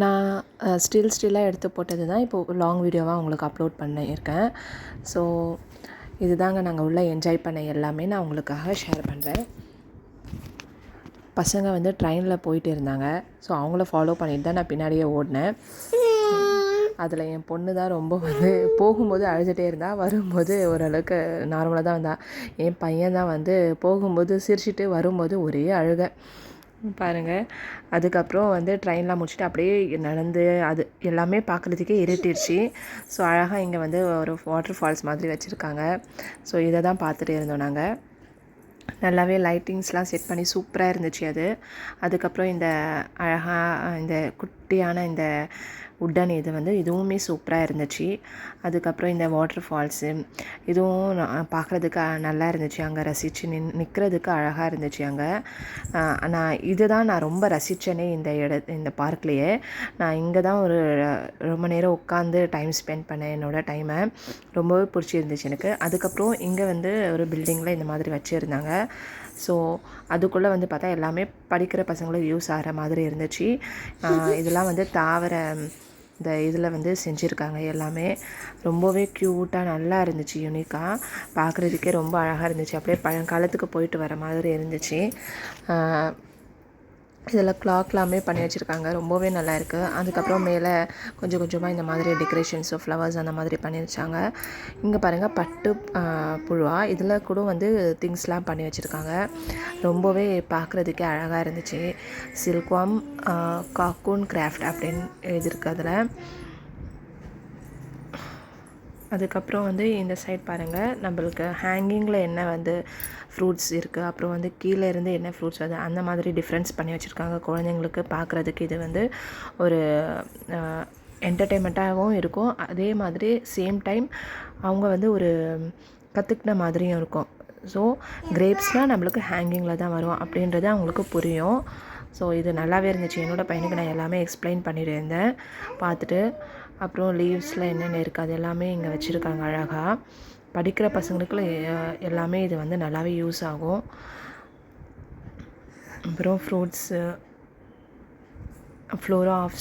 நான் ஸ்டில்லாக எடுத்து போட்டது தான் இப்போது லாங் வீடியோவாக உங்களுக்கு அப்லோட் பண்ணியிருக்கேன். ஸோ இதுதாங்க நாங்கள் உள்ளே என்ஜாய் பண்ண எல்லாமே நான் உங்களுக்காக ஷேர் பண்ணுறேன். பசங்க வந்து ட்ரெயினில் போயிட்டு இருந்தாங்க. ஸோ அவங்கள ஃபாலோ பண்ணிட்டு தான் நான் பின்னாடியே ஓடினேன். அதில் என் பொண்ணு தான் ரொம்ப வந்து போகும்போது அழுதுகிட்டே இருந்தா, வரும்போது ஓரளவுக்கு நார்மலாக தான் வந்தா. என் பையன் தான் வந்து போகும்போது சிரிச்சுட்டு வரும்போது ஒரே அழுகை பாருங்கள். அதுக்கப்புறம் வந்து ட்ரெயின்லாம் முடிச்சுட்டு அப்படியே நடந்து அது எல்லாமே பார்க்குறதுக்கே இருட்டிடுச்சு. ஸோ அழகாக இங்கே வந்து ஒரு வாட்டர் ஃபால்ஸ் மாதிரி வச்சுருக்காங்க. ஸோ இதை தான் பார்த்துட்டே இருந்தோம் நாங்கள். நல்லாவே லைட்டிங்ஸ்லாம் செட் பண்ணி சூப்பராக இருந்துச்சு அது. அதுக்கப்புறம் இந்த அழகாக இந்த குட்டியான இந்த உட்டன் இது வந்து இதுவுமே சூப்பராக இருந்துச்சு. அதுக்கப்புறம் இந்த வாட்டர் ஃபால்ஸு இதுவும் பார்க்குறதுக்கு நல்லா இருந்துச்சு. அங்கே ரசித்து நிற்கிறதுக்கு அழகாக இருந்துச்சு அங்கே. நான் ரொம்ப ரசித்தேனே இந்த பார்க்லேயே. நான் இங்கே தான் ரொம்ப நேரம் உட்காந்து டைம் ஸ்பெண்ட் பண்ணேன் என்னோடய டைமை. ரொம்பவே பிடிச்சிருந்துச்சு எனக்கு. அதுக்கப்புறம் இங்கே வந்து ஒரு பில்டிங்கில் இந்த மாதிரி வச்சுருந்தாங்க. ஸோ அதுக்குள்ளே வந்து பார்த்தா எல்லாமே படிக்கிற பசங்களுக்கு யூஸ் ஆகிற மாதிரி இருந்துச்சு. இதெல்லாம் வந்து தாவர இந்த இதில் வந்து செஞ்சுருக்காங்க. எல்லாமே ரொம்பவே க்யூட்டாக நல்லா இருந்துச்சு. யூனிக்காக பார்க்குறதுக்கே ரொம்ப அழகாக இருந்துச்சு. அப்படியே பழங்காலத்துக்கு போயிட்டு வர மாதிரி இருந்துச்சு. இதில் கிளாக்லாமே பண்ணி வச்சுருக்காங்க. ரொம்பவே நல்லா இருக்குது. அதுக்கப்புறம் மேலே கொஞ்சம் கொஞ்சமாக இந்த மாதிரி டெக்கரேஷன்ஸோ ஃப்ளவர்ஸ் அந்த மாதிரி பண்ணி வச்சாங்க. இங்கே பாருங்கள் பட்டு புழுவா இதில் கூட வந்து திங்ஸ்லாம் பண்ணி வச்சுருக்காங்க. ரொம்பவே பார்க்குறதுக்கே அழகாக இருந்துச்சு. சில்க்வாம் காக்கூன் கிராஃப்ட் அப்படின்னு எழுதியிருக்கு அதில். அதுக்கப்புறம் வந்து இந்த சைட் பாருங்கள், நம்மளுக்கு ஹேங்கிங்கில் என்ன வந்து ஃப்ரூட்ஸ் இருக்குது, அப்புறம் வந்து கீழே இருந்து என்ன ஃப்ரூட்ஸ் வருது அந்த மாதிரி டிஃப்ரென்ஸ் பண்ணி வச்சுருக்காங்க. குழந்தைங்களுக்கு பார்க்குறதுக்கு இது வந்து ஒரு என்டர்டெயின்மெண்ட்டாகவும் இருக்கும். அதே மாதிரி சேம் டைம் அவங்க வந்து ஒரு கற்றுக்கின மாதிரியும் இருக்கும். ஸோ கிரேப்ஸ்னால் நம்மளுக்கு ஹேங்கிங்கில் தான் வரும் அப்படின்றது அவங்களுக்கு புரியும். ஸோ இது நல்லாவே இருந்துச்சு. என்னோடய பையனுக்கு நான் எல்லாமே எக்ஸ்பிளைன் பண்ணிட்டு இருந்தேன் பார்த்துட்டு. அப்புறம் லீவ்ஸில் என்னென்ன இருக்குது அது எல்லாமே இங்கே வச்சுருக்காங்க அழகாக. படிக்கிற பசங்களுக்கு எல்லாமே இது வந்து நல்லாவே யூஸ் ஆகும். அப்புறம் ஃப்ரூட்ஸு ஃப்ளோரா ஆஃப்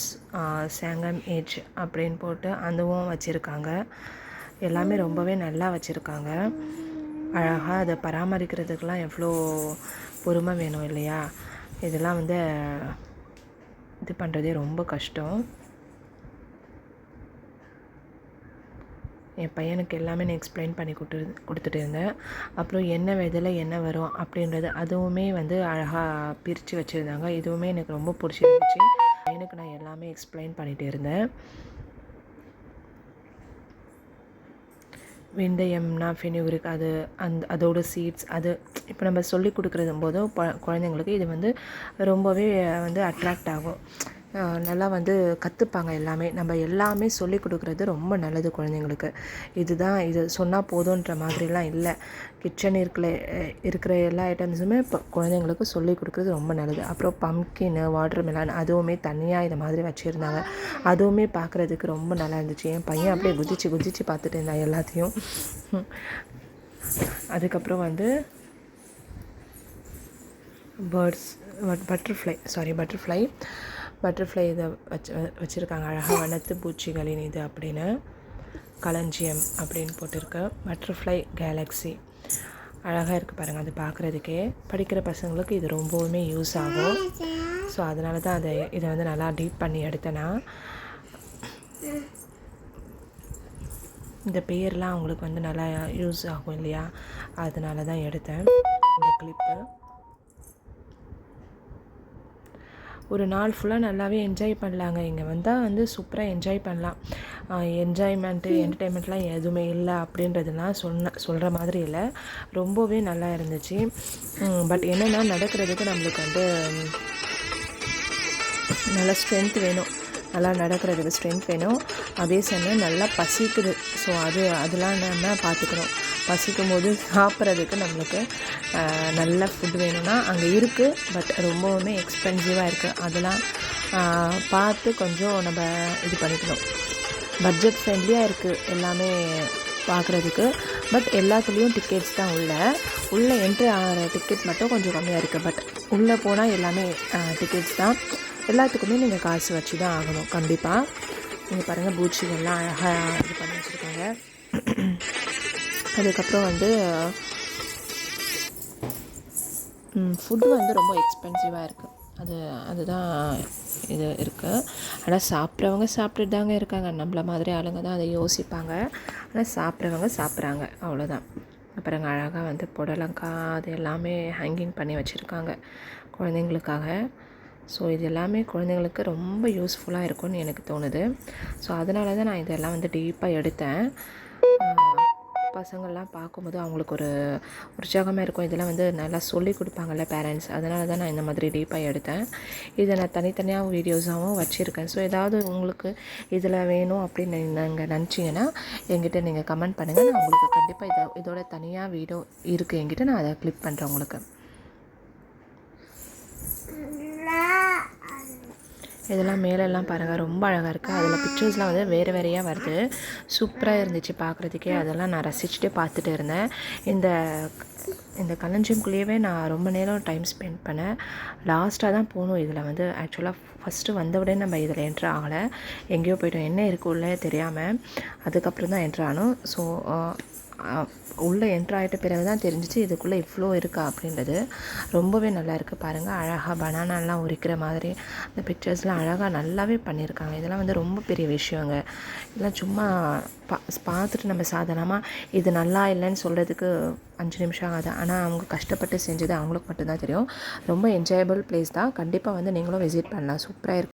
சாங்கம் ஏஜ் அப்படின்னு போட்டு அதுவும் வச்சுருக்காங்க. எல்லாமே ரொம்பவே நல்லா வச்சுருக்காங்க. அழகாக அதை பராமரிக்கிறதுக்கெலாம் எவ்வளோ பொறுமை வேணும் இல்லையா? இதெல்லாம் வந்து இது பண்ணுறதே ரொம்ப கஷ்டம். என் பையனுக்கு எல்லாமே நான் எக்ஸ்பிளைன் பண்ணி கொடுத்துட்டு இருந்தேன். அப்புறம் என்ன விதையில் என்ன வரும் அப்படின்றது அதுவுமே வந்து அழகாக பிரித்து வச்சுருந்தாங்க. இதுவுமே எனக்கு ரொம்ப பிடிச்சிருந்துச்சு. பையனுக்கு நான் எல்லாமே எக்ஸ்பிளைன் பண்ணிகிட்டு இருந்தேன். வெந்தயம்னா ஃபெனுக்ரிக் அது அதோட சீட்ஸ் அது இப்போ நம்ம சொல்லி கொடுக்குறது போதும் குழந்தைங்களுக்கு இது வந்து ரொம்பவே வந்து அட்ராக்ட் ஆகும். நல்லா வந்து கற்றுப்பாங்க எல்லாமே. நம்ம எல்லாமே சொல்லி கொடுக்குறது ரொம்ப நல்லது குழந்தைங்களுக்கு. இது சொன்னால் போதுன்ற மாதிரிலாம் இல்லை. கிச்சன் இருக்கிற எல்லா ஐட்டம்ஸுமே இப்போ குழந்தைங்களுக்கு சொல்லி கொடுக்குறது ரொம்ப நல்லது. அப்புறம் பம்கின்னு வாட்டர் மெலான் அதுவுமே தனியாக இதை மாதிரி வச்சுருந்தாங்க. அதுவுமே பார்க்குறதுக்கு ரொம்ப நல்லா இருந்துச்சு. என் பையன் அப்படியே குதிச்சு பார்த்துட்டு இருந்தான் எல்லாத்தையும். அதுக்கப்புறம் வந்து பட்டர்ஃப்ளை இதை வச்சுருக்காங்க அழகாக. வனத்து பூச்சிகளின் இது அப்படின்னு களஞ்சியம் அப்படின்னு போட்டிருக்கு. பட்டர்ஃப்ளை கேலக்ஸி அழகாக இருக்குது பாருங்கள். அது பார்க்குறதுக்கே படிக்கிற பசங்களுக்கு இது ரொம்பவுமே யூஸ் ஆகும். ஸோ அதனால தான் இதை வந்து நல்லா டீப் பண்ணி எடுத்தேன்னா. இந்த பேர்லாம் அவங்களுக்கு வந்து நல்லா யூஸ் ஆகும் இல்லையா? அதனால தான் எடுத்தேன் இந்த கிளிப்பு. ஒரு நாள் ஃபுல்லாக நல்லாவே என்ஜாய் பண்ணலாங்க. இங்கே வந்தால் வந்து சூப்பராக என்ஜாய் பண்ணலாம். என்டர்டெயின்மெண்ட்லாம் எதுவுமே இல்லை அப்படின்றதுலாம் சொல்கிற மாதிரி இல்லை. ரொம்பவே நல்லா இருந்துச்சு. பட் என்னென்னா நடக்கிறதுக்கு நம்மளுக்கு வந்து நல்லா ஸ்ட்ரென்த் வேணும். நல்லா நடக்கிறதுக்கு ஸ்ட்ரென்த் வேணும். அதே சமயம் நல்லா பசிக்குது. ஸோ அதெல்லாம் நம்ம பார்த்துக்கணும். பசிக்கும் போது சாப்பிட்றதுக்கு நம்மளுக்கு நல்ல ஃபுட் வேணும்னா அங்கே இருக்குது. பட் ரொம்பவுமே எக்ஸ்பென்சிவாக இருக்குது. அதெல்லாம் பார்த்து கொஞ்சம் நம்ம இது பண்ணிக்கணும். பட்ஜெட் ஃப்ரெண்ட்லியாக இருக்குது எல்லாமே பார்க்குறதுக்கு. பட் எல்லாத்துலேயும் டிக்கெட்ஸ் தான் உள்ளே என்ட்ரி ஆகிற டிக்கெட் மட்டும் கொஞ்சம் கம்மியாக இருக்குது. பட் உள்ளே போனால் எல்லாமே டிக்கெட்ஸ் தான். எல்லாத்துக்குமே நீங்கள் காசு வச்சு தான் ஆகணும் கண்டிப்பாக. நீங்கள் பாருங்கள் பூச்சிகள்லாம் அழகாக இது பண்ணி வச்சுருக்காங்க. அதுக்கப்புறம் வந்து ஃபுட்டு வந்து ரொம்ப எக்ஸ்பென்சிவாக இருக்குது. அதுதான் இது இருக்குது. ஆனால் சாப்பிட்றவங்க சாப்பிட்டுட்டு தாங்க இருக்காங்க. நம்மள மாதிரி ஆளுங்க தான் அதை யோசிப்பாங்க. ஆனால் சாப்பிட்றவங்க சாப்பிட்றாங்க, அவ்வளோதான். அப்புறம் அழகாக வந்து புடலங்காய் அது எல்லாமே ஹேங்கிங் பண்ணி வச்சுருக்காங்க குழந்தைங்களுக்காக. ஸோ இது எல்லாமே குழந்தைங்களுக்கு ரொம்ப யூஸ்ஃபுல்லாக இருக்கும்னு எனக்கு தோணுது. ஸோ அதனால தான் நான் இதெல்லாம் வந்து டீப்பாக எடுத்தேன். பசங்கள்லாம் பார்க்கும்போது அவங்களுக்கு ஒரு உற்சாகமாக இருக்கும். இதெல்லாம் வந்து நல்லா சொல்லி கொடுப்பாங்கள்ல பேரண்ட்ஸ். அதனால தான் நான் இந்த மாதிரி டீப்பாக எடுத்தேன். இதை நான் தனித்தனியாக வீடியோஸாகவும் வச்சுருக்கேன். ஸோ ஏதாவது உங்களுக்கு இதில் வேணும் அப்படின்னு நீங்கள் நினச்சிங்கன்னா என்கிட்ட நீங்கள் கமெண்ட் பண்ணுங்கள். நான் உங்களுக்கு கண்டிப்பாக இதோட தனியாக வீடியோ இருக்குது என்கிட்ட, நான் அதை கிளிக் பண்ணுறேன் உங்களுக்கு. இதெல்லாம் மேலெல்லாம் பாருங்கள் ரொம்ப அழகாக இருக்குது. அதில் பிக்சர்ஸ்லாம் வந்து வேறு வேறையாக வருது. சூப்பராக இருந்துச்சு பார்க்குறதுக்கே. அதெல்லாம் நான் ரசிச்சுட்டே பார்த்துட்டு இருந்தேன். இந்த களஞ்சியம்குள்ளேயே நான் ரொம்ப நேரம் டைம் ஸ்பெண்ட் பண்ணேன். லாஸ்ட்டாக தான் போகணும். இதில் வந்து ஆக்சுவலாக ஃபஸ்ட்டு வந்த உடனே நம்ம இதில் என்ட்ரு ஆகலை, எங்கேயோ போய்ட்டோம். என்ன இருக்குள்ளே தெரியாமல் அதுக்கப்புறம் தான் என்ட்ரு ஆகணும். ஸோ உள்ளே என்ட்ரு ஆகிட்ட பிறகு தான் தெரிஞ்சிச்சு இதுக்குள்ளே இவ்வளோ இருக்கா அப்படின்றது. ரொம்பவே நல்லா இருக்குது பாருங்கள். அழகாக பனானாலாம் உரிக்கிற மாதிரி அந்த பிக்சர்ஸ்லாம் அழகாக நல்லாவே பண்ணியிருக்காங்க. இதெல்லாம் வந்து ரொம்ப பெரிய விஷயங்க. இதெல்லாம் சும்மா பார்த்துட்டு நம்ம சாதாரணமாக இது நல்லா இல்லைன்னு சொல்கிறதுக்கு 5 நிமிஷம் ஆகுது. ஆனால் அவங்க கஷ்டப்பட்டு செஞ்சது அவங்களுக்கு மட்டும்தான் தெரியும். ரொம்ப என்ஜாயபிள் பிளேஸ் தான். கண்டிப்பாக வந்து நீங்களும் விசிட் பண்ணலாம். சூப்பராக இருக்கும்.